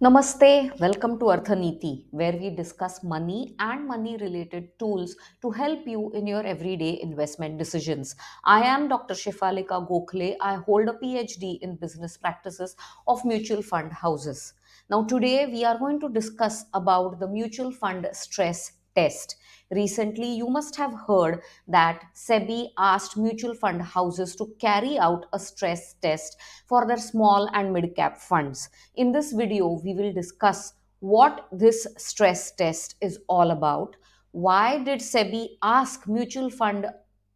Namaste, welcome to Arthaniti, where we discuss money and money related tools to help you in your everyday investment decisions. I am Dr. Shifalika Gokhale. I hold a PhD in business practices of mutual fund houses. Now, today we are going to discuss about the mutual fund stress test. Recently, you must have heard that SEBI asked mutual fund houses to carry out a stress test for their small and mid cap funds. In this video, we will discuss what this stress test is all about. Why did SEBI ask mutual fund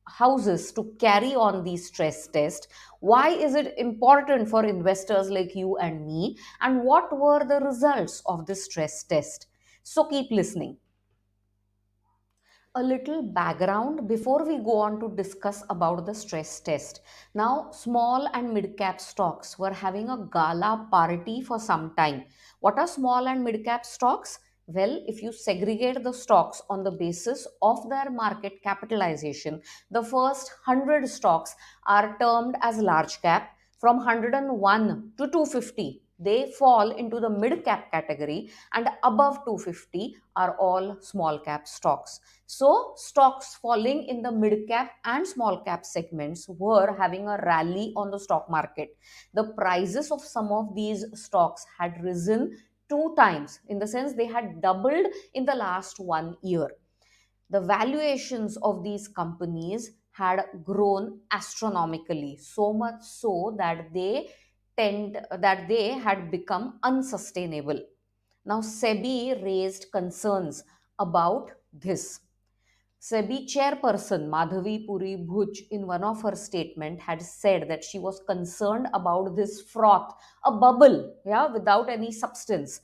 houses to carry on the stress test? Why is it important for investors like you and me? And what were the results of this stress test? So keep listening. A little background before we go on to discuss about the stress test. Now, small and mid cap stocks were having a gala party for some time. What are small and mid cap stocks? Well, if you segregate the stocks on the basis of their market capitalization, the first 100 stocks are termed as large cap. From 101 to 250, they fall into the mid cap category, and above 250 are all small cap stocks. So, stocks falling in the mid cap and small cap segments were having a rally on the stock market. The prices of some of these stocks had risen two times, in the sense they had doubled in the last 1 year. The valuations of these companies had grown astronomically, so much so that they had become unsustainable. Now, SEBI raised concerns about this. SEBI chairperson Madhavi Puri Bhuj, in one of her statement, had said that she was concerned about this froth, a bubble, yeah, without any substance,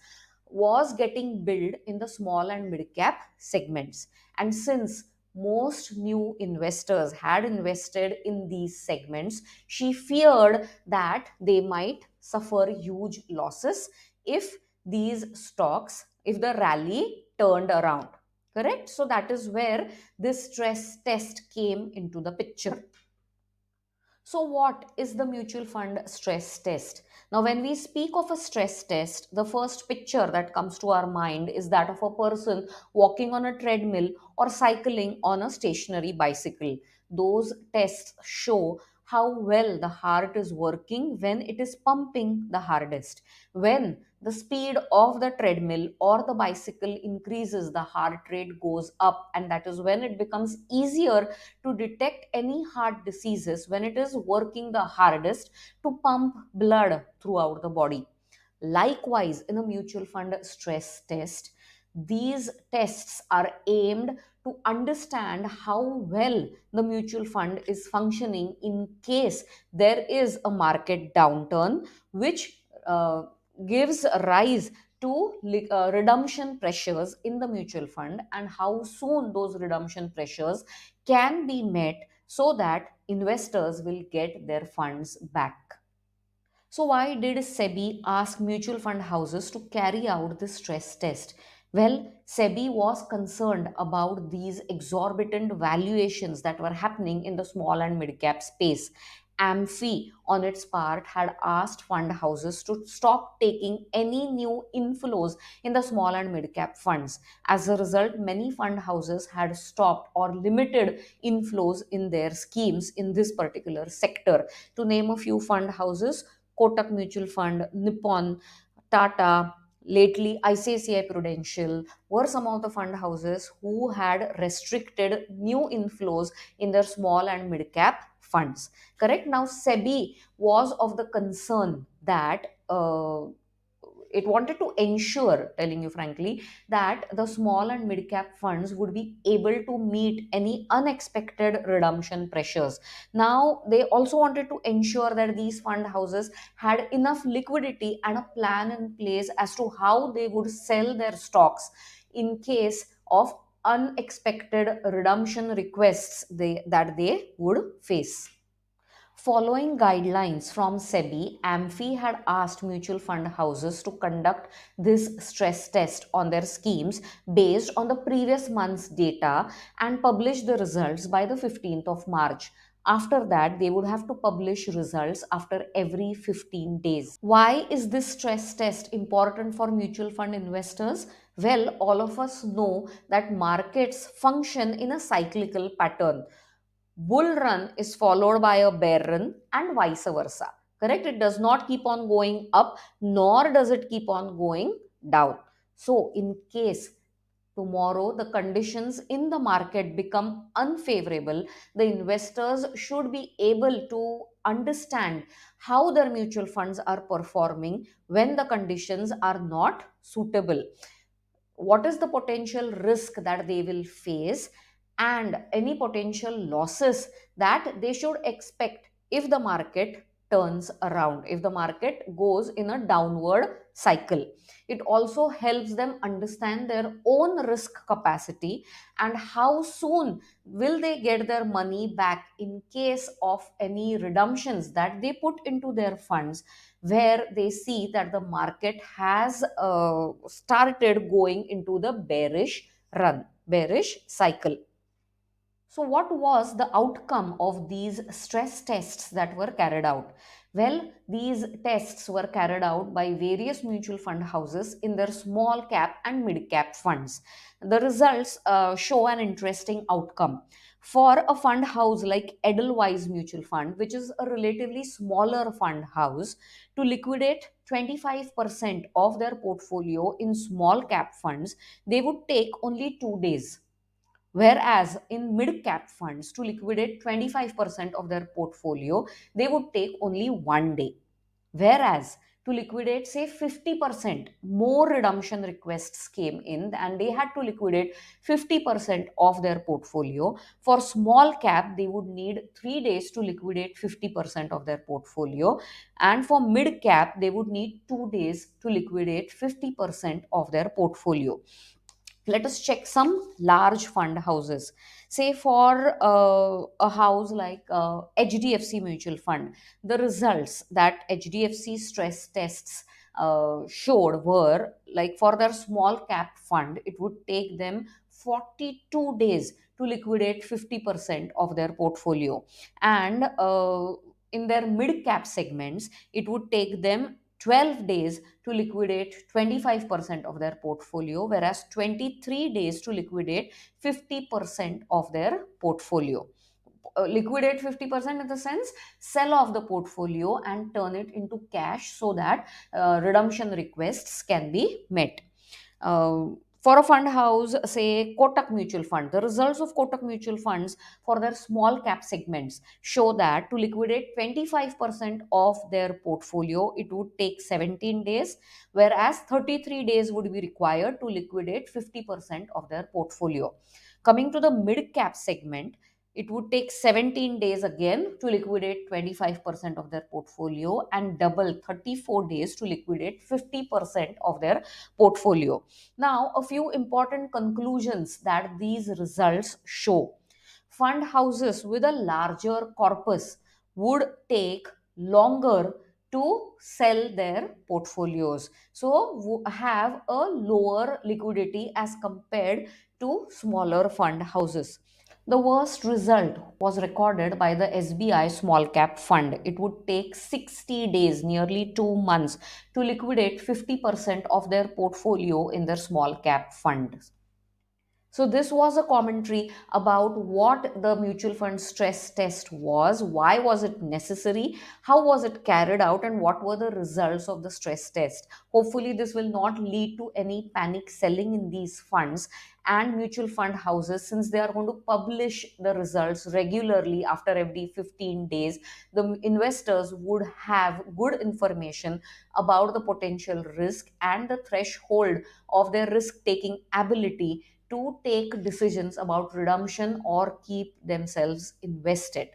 was getting built in the small and mid cap segments. And since most new investors had invested in these segments, she feared that they might suffer huge losses if these stocks, if the rally turned around. Correct? So that is where this stress test came into the picture. So, what is the mutual fund stress test? Now, when we speak of a stress test, the first picture that comes to our mind is that of a person walking on a treadmill or cycling on a stationary bicycle. Those tests show how well the heart is working when it is pumping the hardest. When the speed of the treadmill or the bicycle increases, the heart rate goes up, and that is when it becomes easier to detect any heart diseases, when it is working the hardest to pump blood throughout the body. Likewise, in a mutual fund stress test, these tests are aimed to understand how well the mutual fund is functioning in case there is a market downturn, which gives rise to redemption pressures in the mutual fund, and how soon those redemption pressures can be met so that investors will get their funds back. So, why did SEBI ask mutual fund houses to carry out this stress test? Well, SEBI was concerned about these exorbitant valuations that were happening in the small and mid cap space. AMFI, on its part, had asked fund houses to stop taking any new inflows in the small and mid cap funds. As a result, many fund houses had stopped or limited inflows in their schemes in this particular sector. To name a few fund houses, Kotak Mutual Fund, Nippon, Tata, lately ICICI Prudential were some of the fund houses who had restricted new inflows in their small and mid cap funds. Correct? Now, SEBI was of the concern that it wanted to ensure, telling you frankly, that the small and mid cap funds would be able to meet any unexpected redemption pressures. Now, they also wanted to ensure that these fund houses had enough liquidity and a plan in place as to how they would sell their stocks in case of unexpected redemption requests that they would face. Following guidelines from SEBI, AMFI had asked mutual fund houses to conduct this stress test on their schemes based on the previous month's data and publish the results by the 15th of March. After that, they would have to publish results after every 15 days. Why is this stress test important for mutual fund investors? Well, all of us know that markets function in a cyclical pattern. Bull run is followed by a bear run and vice versa. Correct? It does not keep on going up, nor does it keep on going down. So, in case tomorrow the conditions in the market become unfavorable, the investors should be able to understand how their mutual funds are performing when the conditions are not suitable, what is the potential risk that they will face, and any potential losses that they should expect if the market turns around, if the market goes in a downward cycle. It also helps them understand their own risk capacity and how soon will they get their money back in case of any redemptions that they put into their funds, where they see that the market has started going into the bearish cycle. So, what was the outcome of these stress tests that were carried out? Well, these tests were carried out by various mutual fund houses in their small cap and mid cap funds. The results show an interesting outcome. For a fund house like Edelweiss Mutual Fund, which is a relatively smaller fund house, to liquidate 25% of their portfolio in small cap funds, they would take only 2 days. Whereas in mid cap funds, to liquidate 25% of their portfolio, they would take only 1 day. Whereas to liquidate, say, 50%, more redemption requests came in and they had to liquidate 50% of their portfolio. For small cap, they would need 3 days to liquidate 50% of their portfolio. And for mid cap, they would need 2 days to liquidate 50% of their portfolio. Let us check some large fund houses. Say for a house like HDFC Mutual Fund, the results that HDFC stress tests showed were like, for their small cap fund, it would take them 42 days to liquidate 50% of their portfolio. And in their mid cap segments, it would take them 12 days to liquidate 25% of their portfolio, whereas 23 days to liquidate 50% of their portfolio. Liquidate 50% in the sense, sell off the portfolio and turn it into cash so that redemption requests can be met. uh, for a fund house, say Kotak Mutual Fund, the results of Kotak Mutual Funds for their small cap segments show that to liquidate 25% of their portfolio, it would take 17 days, whereas 33 days would be required to liquidate 50% of their portfolio. Coming to the mid cap segment, it would take 17 days again to liquidate 25% of their portfolio, and double 34 days to liquidate 50% of their portfolio. Now, a few important conclusions that these results show. Fund houses with a larger corpus would take longer to sell their portfolios, so have a lower liquidity as compared to smaller fund houses. The worst result was recorded by the SBI Small Cap Fund. It would take 60 days, nearly 2 months, to liquidate 50% of their portfolio in their small cap fund. So, this was a commentary about what the mutual fund stress test was, why was it necessary, how was it carried out, and what were the results of the stress test. Hopefully, this will not lead to any panic selling in these funds and mutual fund houses, since they are going to publish the results regularly after every 15 days. The investors would have good information about the potential risk and the threshold of their risk taking ability to take decisions about redemption or keep themselves invested.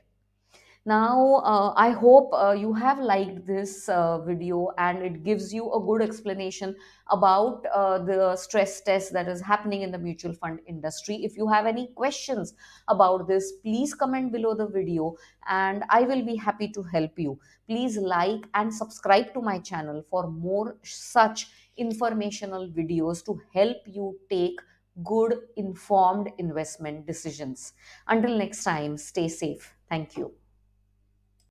Now, I hope you have liked this video and it gives you a good explanation about the stress test that is happening in the mutual fund industry. If you have any questions about this, please comment below the video and I will be happy to help you. Please like and subscribe to my channel for more such informational videos to help you take good informed investment decisions. Until next time, stay safe. Thank you.